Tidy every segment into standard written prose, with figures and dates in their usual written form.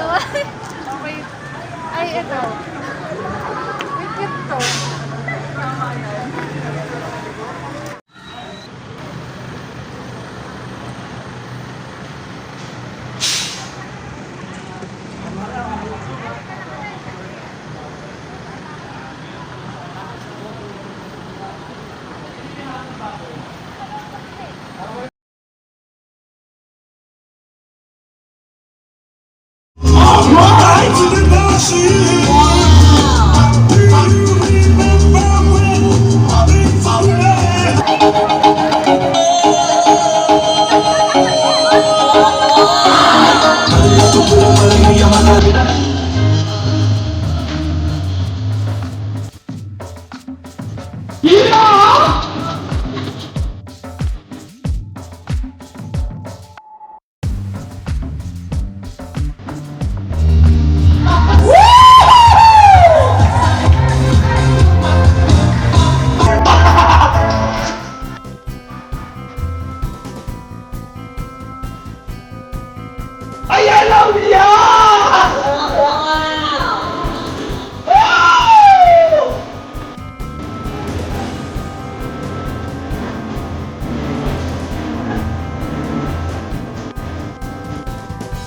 Okay. Ay, ito. Wait, ito. Tama yan.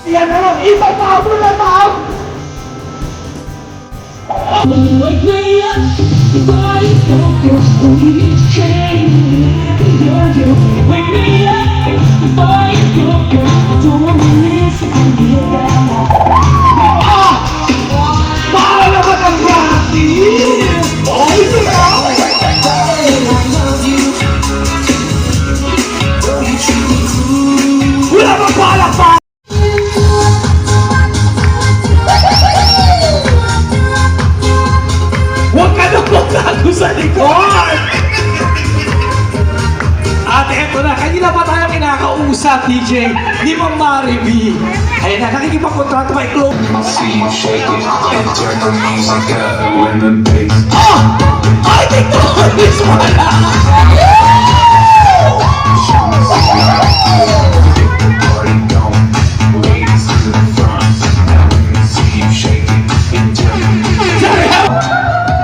Yan na lang, isang tao na tao! Wake me up, body focus, we change. Wake me up, body focus, don't miss me. Para naman ang practice! Oh, yeah! Wala bang palakpak! Huwag ka na magtago sa likod! At eto na, kanina pa tayo kinakausap, DJ, ni Ma'am Mari B. Ayan na, nakikipagkontrato kay Chloe. See you shake it and turn the music up when the bass. Oh! I think this one! Party going, ladies to the front. Now let me see you shake it and turn the music up.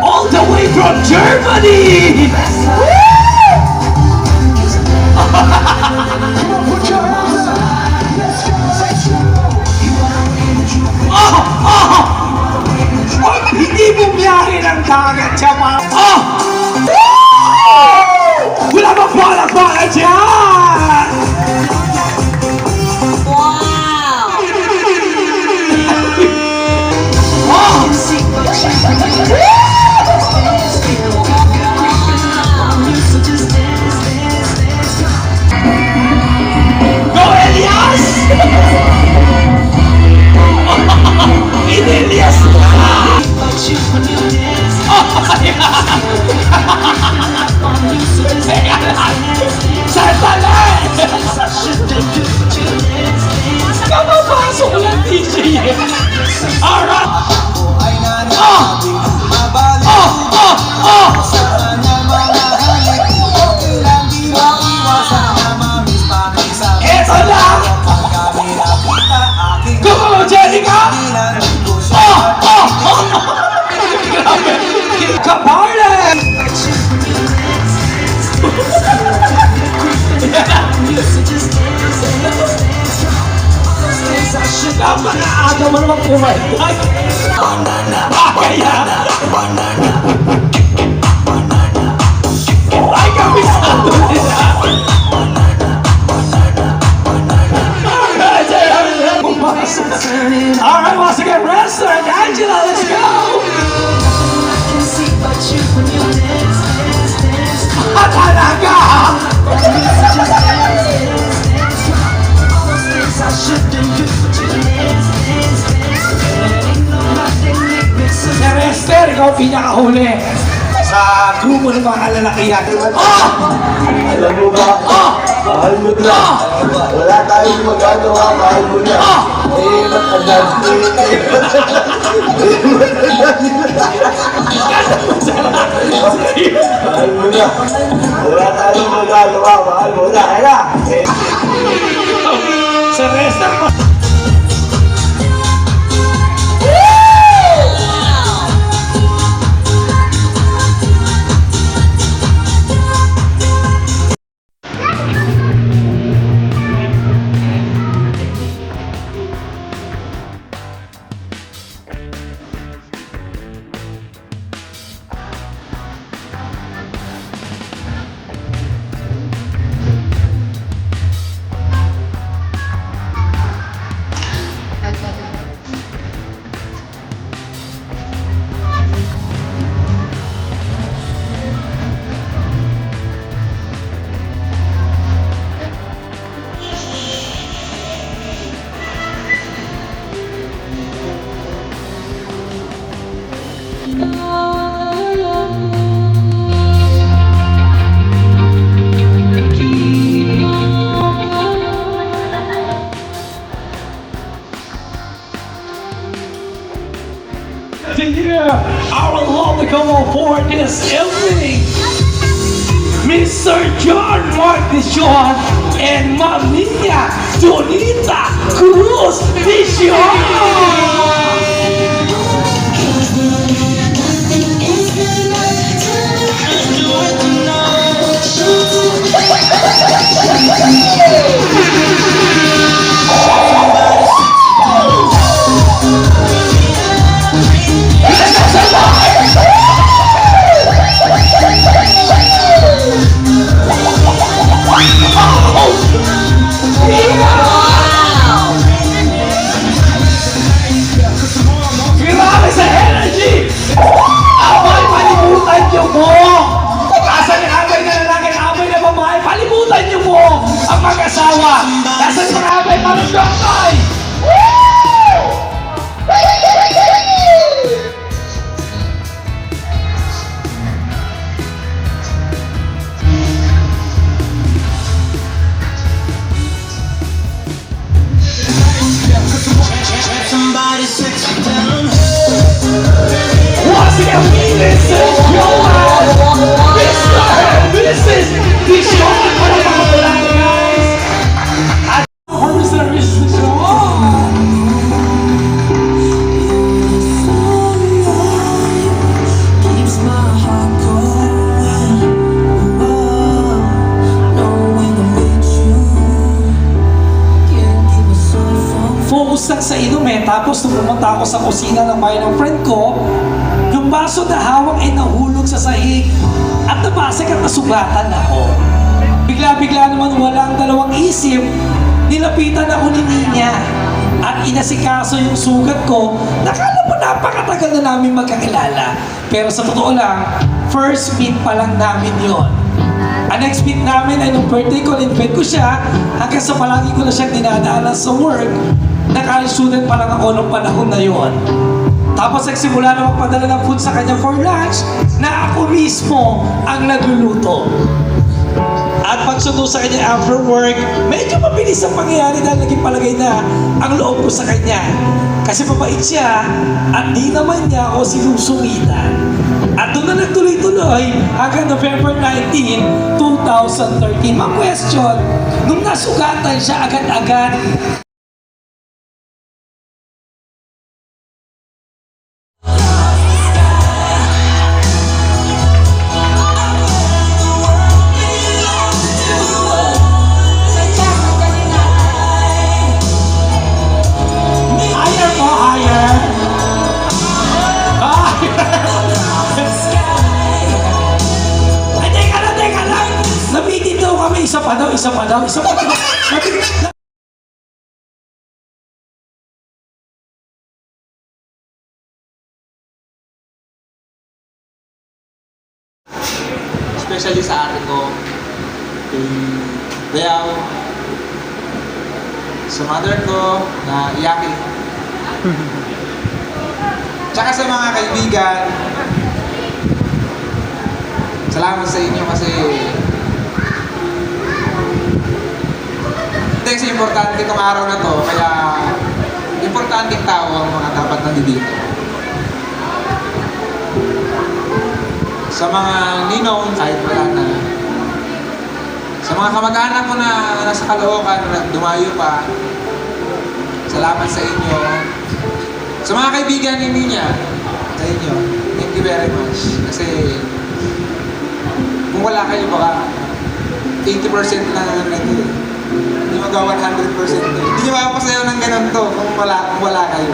All the way from Germany! Hindi bumiyahe ng dagat siya, ma. Wala bang balak-balak dyan! Wow! Go, Elias! Elias! Sandali! Kapapasok lang, DJ! Alright! Eto lang! Go, Jerica! Grabe! Kaparlan! Napaka-aga mo naman pumaytay! Kaya! Ay, kabisado nila! Alright, once again, Restaurant Angela, let's go! Talaga! Sir Esther, ikaw pinakahuli sa grupo ng mga kalalakihan. Alam mo ba? Mahal mo na. Wala tayong magagawa, mahal mo na. Eh, matandang mahal mo na. Wala tayong magagawa, mahal mo na. Kaya! Sir Esther, home for this evening. Mr. John Mark Dishon and Ma'am Nina Donita Cruz Dishon! Grabe sa energy! Abay, palimutan niyo po! Asan yung abay na lalaki, abay na babae? Palimutan niyo po ang mag-asawa! Asan yung abay, parang tayo? Somebody sexy down. Once again, this is Joel! Mr. and Mrs. Dishon! Para mga lalaki, guys! At Mr. and Mrs. Dishon! Keeps my heart going. Knowing I'm with you. Can't keep myself from Focus lang sa inumin, tapos nung pumunta ako sa kusina ng bahay ng friend ko, yung baso na hawak ay nahulog sa sahig at nabasag at nasugatan ako. Bigla-bigla naman walang dalawang isip, nilapitan ako ni Nina at inasikaso yung sugat ko. Nakala mo napakatagal na namin magkakilala. Pero sa totoo lang, first meet pa lang namin yon. Ang next meet namin ay nung birthday ko, in-invite ko siya hanggang sa palagi ko na siyang dinadaanan sa work. Naka-college student pa lang ako nung panahon na yon. Tapos nagsimula na magpadala ng food sa kanya for lunch na ako mismo ang nagluluto. At pagsundo sa kanya after work, medyo mabilis ang pangyayari dahil naging palagay na ang loob ko sa kanya. Kasi mabait siya at di naman niya ako sinusungitan. At doon na nagtuloy-tuloy hanggang November 19, 2013. Ma-question, nung nasugatan siya agad-agad, higher po, higher. Ay, teka lang. Nabitin daw kami, isa pa daw. Especially sa ate ko, kay Beaw, sa mother ko na iyakin. Tsaka sa mga kaibigan, salamat sa inyo kasi kasi importante itong araw na to, kaya importanteng tao ang mga dapat nandito. Sa mga ninong, kahit wala na. Sa mga kamag-anak ko na nasa Caloocan, na dumayo pa, salamat sa inyo. Sa mga kaibigan ni niya, sa inyo, thank you very much. Kasi, kung wala kayo, baka 80% lang ang nandito. Hindi magawa 100% to. Hindi nyo mapapasayaw ng ganun to kung wala kayo.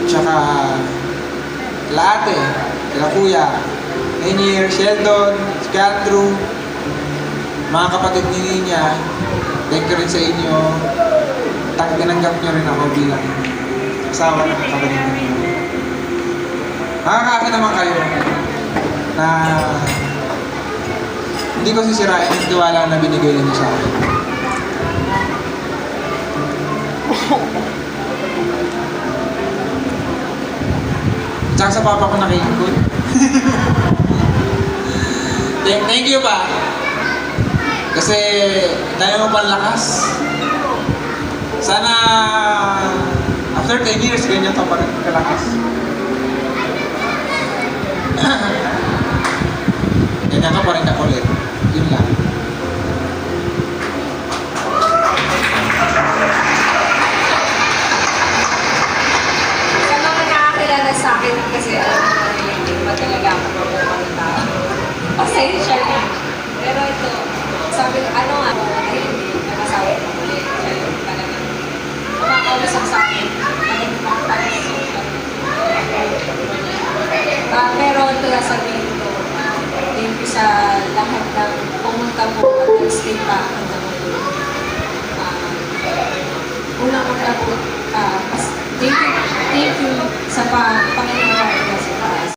Tsaka, kila ate, kila kuya, Rainier, Sheldon, si Andrew, mga kapatid ni Ninya, thank you rin sa inyo. Tinanggap nyo rin ako bilang asawa ng kapatid ninyo. Nakakaasa naman kayo na hindi ko sisirain yung tiwala na binigay ninyo sa akin. Tsaka sa papa ko nakikikot. Thank you pa. Kasi dahil mo pang lakas. Sana after 10 years, ganyan ka pa rin kalakas. Ganyan ka pa rin kakulit. Yun lang. Sa mga nakakilala sa akin kasi alam mo na hindi ba talaga ako mamumang tao. Pasensya na. Pero ito, sabi ko, ano nga, ay hindi, nakasawa ko ulit. Kaya yung talagang kumakausap sa akin. Talagang makapag-sulat. Pero ito na sabihin ko, thank you sa lahat ng pumunta po at nag-stay pa hanggang ngayon. Unang-una po, thank you sa Panginoon natin sa taas.